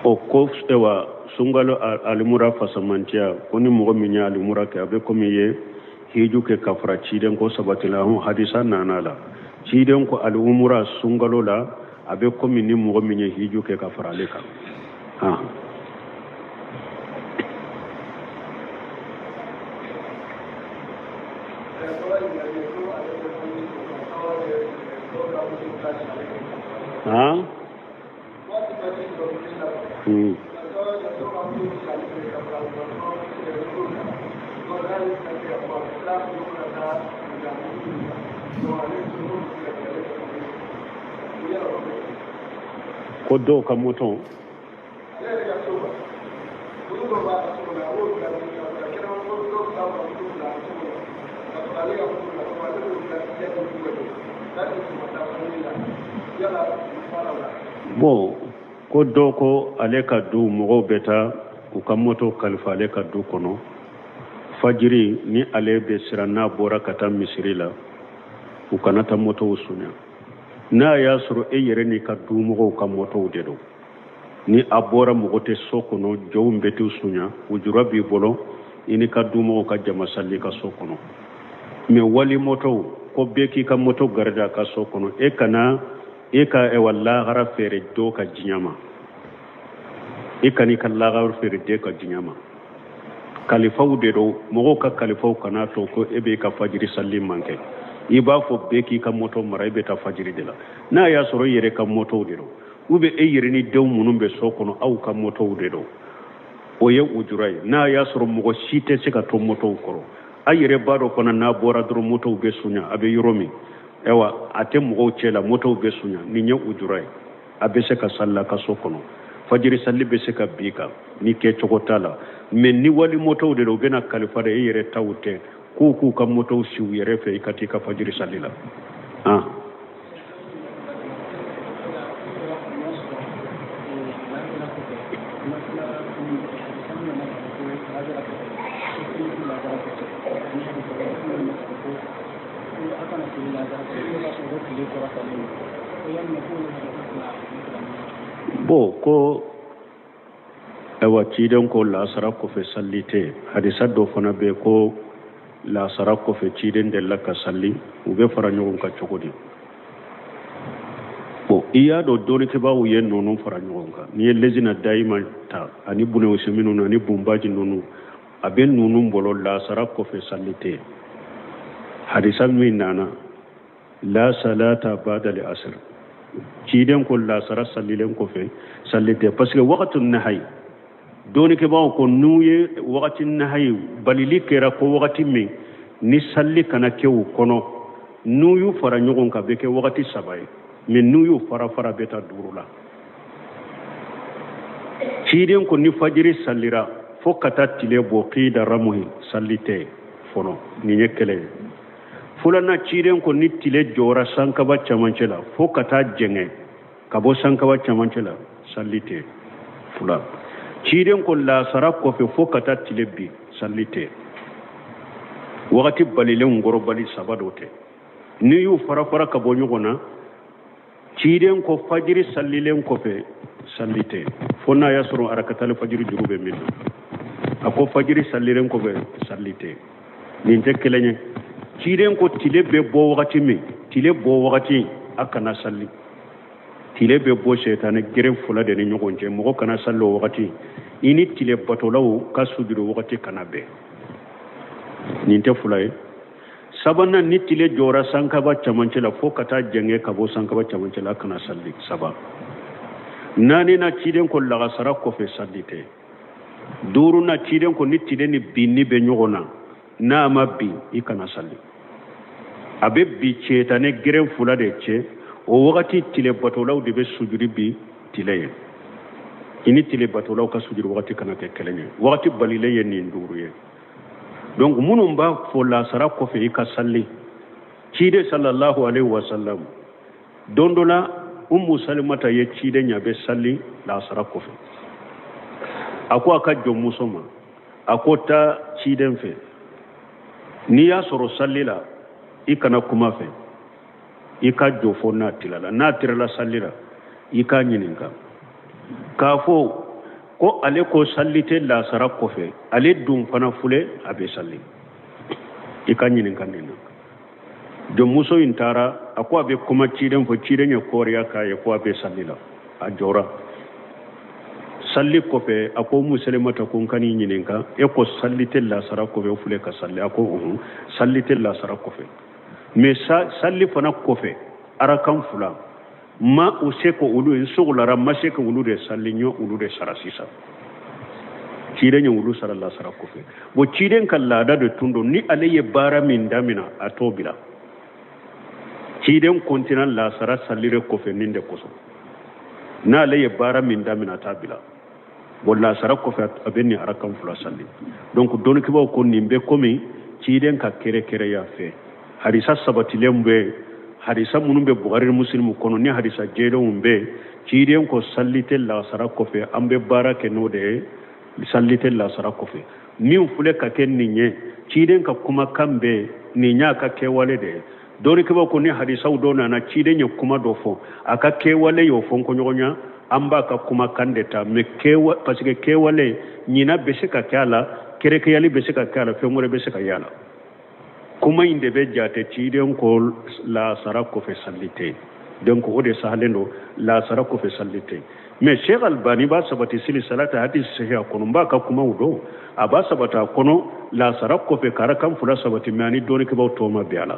o ko ewa sungalo alimura fasamantiya koni mogo minya alimura ke abe komi ye hiju ke kafara ciden ko sabatila hon hadisa nanala ciden ko alumura sungalo la abe komi ni mogo minya hiju ke kafara leka ha ko do ka moto bon ko do ko ale ka du mogo beta u ka moto kalifa ale ka du kono fajiri ni ale be siranna bora kata misiri la u kana ta moto sunya na ya soro e yere ni ka du mogo ka moto de do ni abora mogo te sokono jow mbeti sunya ujura bi bolo ini ka du mogo ka jama salli ka sokono me wali moto ko beki ka moto garda ka sokono e kana e ka e walla gara fere do ka jinyama e kani ka la gara fere de ka jinyama kalifaw de do mogo ka kalifaw kana to ko e be ka fajiri salli manke iba fo beki ka moto mara be ta fajiri de la na ya soro yere ka moto de do ube e yere ni dew munum be sokono aw ka moto de do o ye ujurai na ya soro mogo site se ka to moto koro ayere baro kona na bora dro moto be sunya abe yoromi ewa ate mogo cela moto be sunya ni nya ujurai abe se ka salla ka sokono fajiri salli be se ka bika ni ke chokotala men ni wali moto de do bena kalifare e yere tawte ku ka moto siw yere fe ikati ka fajiri salli la bo ko ewa ciden ko lasara ko fe sallite hadisa do fana be ko lasara ko fe ciden de la ka salli ube fara nyogon ka chogodi bo iya do doni ke bawo yen nonon fara nyogon ka ni lezina daima ta ani bune useminu ani bumbaji nonu aben nonun bolo lasara ko fe sallite hadisa mi nana la salata ba'da al-asr ciden ko lasara sallilen ko fe sallite parce que waqtun nahay doni ke bawo ko nuye waqtin nahay balili kera ko waqti mi ni salli kana kewu kono nuyu fara nyogon ka beke waqti sabay min nuyu fara beta durula ciden ko ni fajiri sallira fo kata tile bo qida ramuhi sallite fono ni nyekele fulana ciden ko ni tile jora sankaba chamancela fo kata jenge kabo sankaba chamancela sallite fula ciden ko la sara ko fe fo kata tile bi sallite wakati balilen ngoro bali sabadote ni yu fara kabo nyogona ciden ko fajiri sallilen ko fe sallite fona yasro arakatal fajiri jurube min ako fajiri sallilen ko fe sallite nin tekkelenye ciden ko tile be bo wakati mi tile bo wakati akana salli tile be bo shaytan gere fula de ni nyogonje mo kana sallo wakati ini tile batolaw ka sudido wakati kana be ninte fulay sabana ni tile jora sankaba chamancela fo kata jenge kabo sankaba chamancela kana salli saba nani na ciden ko laga sara ko fe sallite duru na ciden ko ni tile ni binni be nyogona na mabbi ikana salli abe bi cetane geren fula de ce o wakati tile batolaw de be sujudi bi tile ini tile batolaw ka sujudi wakati kana ke kelenye wakati balile ye ni nduru ye donc munum ba fo la sara ko fe ka salli cide sallallahu alaihi wasallam dondola salimata ye cide nyabe salli la sara ko fe ako aka jommu soma ako ta ciden fe ni ya soro sallila ikana kuma fe ika jofo na tilala na tirala sallira ika nyininka kafo ko ale ko sallite lasara kofe ale dun fana fule abe salli ikanyinin kanina don muso intara ako abe kuma ciden fo ciden ya koriya ka ya ko abe sallila a jora salli kofe ako musulmata kun kani nyininka e ko sallite lasara kofe fule ka salli ako sallite lasara kofe me salli fana kofe arakan fula ma useko ulu in sugulara maseka ulu de sallinyo ulu de sarasisa ciden ya ulu sallallahu sara kofe bo ciden kallada de tundo ni alaye bara min damina atobila ciden kontinan la sara sallire kofe ninde koso na alaye bara min damina tabila wala sara kofe abeni arakan fula salli donc don kiba ko nimbe komi ciden ka kere kere ya fe harisa sabatilembe hadisa munun be bugari muslimu kono ni hadisa jelo umbe ciden ko sallite la sara kofe ambe barake no de sallite la sara kofe min fule ka ken ninye ciden ka kuma kambe ni nya ka ke wale de dori ke ko ni hadisa udona na ciden ya kuma do fo aka ke wale yo fon ko nyonya amba ka kuma kandeta me ke parce que ke wale nyina be se ka kala kere ke yali be se ka kala fe ngore be se ka yala kuma inde be jate ciden ko la sara ko fe sallite donc o de sahalendo la sara ko fe sallite mais Sheikh Albani ba sabati sili salata hadis sahih kono ba ka kuma udo aba sabata kono la sara ko fe karakan fula sabati mani doni ke ba to ma biala